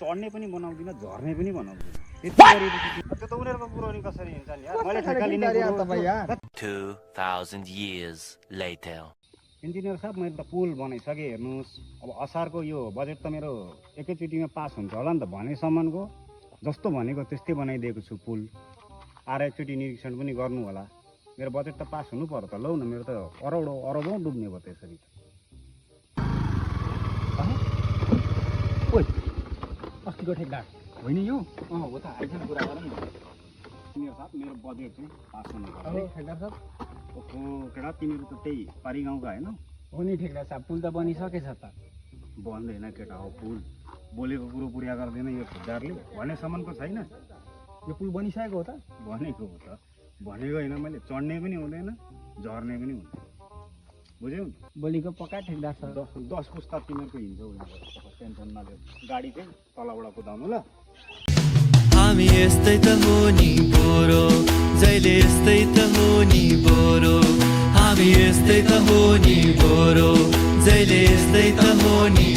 चढ्ने पनि बनाउँदिन झर्ने पनि बनाउँदिन त्यति गरेपछि त्यो त उनीहरुको पुरानी कसरी हुन्छ नि यार मैले ठेक्का लिने यार तपाई यार 2000 years later इन्जिनियर साहब मैले त पुल बनाइसके हेर्नुस् अब असारको यो बजेट त मेरो एकैचोटीमा पास हुन्छ होला नि त भनेसम्मको जस्तो भनेको त्यस्तै बनाइदिएको छु पुल आएर एकचोटी निरीक्षण पनि गर्नु होला मेरो बजेट त पास हुनु पर्यो त लौ न मेरो त अरबौं डुब्ने भयो त्यसरी ओइ अस्तिको ठेकदार होइन यो हो त आइसन कुरा गरौँ न इन्जिनियर साहब मेरो बजेट चाहिँ पास हुनु पर्यो ठेकदार साहब ओहो केटा तिमीहरू त त्यही पारी गाउँका हैन हो नि ठेकदार साहब पुल त बनिसकेछ त बन्दैन केटा हो पुल बोलेको कुरो पुरा गर्दैन यो ठेकदारले भनेसम्मको छैन यो पुल बनिसकेको हो त भनेको हो त भनेको होइन मैले चढ्ने पनि हुँदैन झर्ने पनि हुँदैन बुझ्यौ बोलीको पक्का ठेकदार साहब 10 पुस्ता तिमीहरूको हिँड्छौ यहाँ टेन्सन नलियो गाडी चाहिँ तलबाट कुदाउनु ल हामी यस्तै त हो नि बोरो जहिले यस्तै त हो नि बोरो हामी यस्तै त हो नि बोरो जहिले यस्तै त हो नि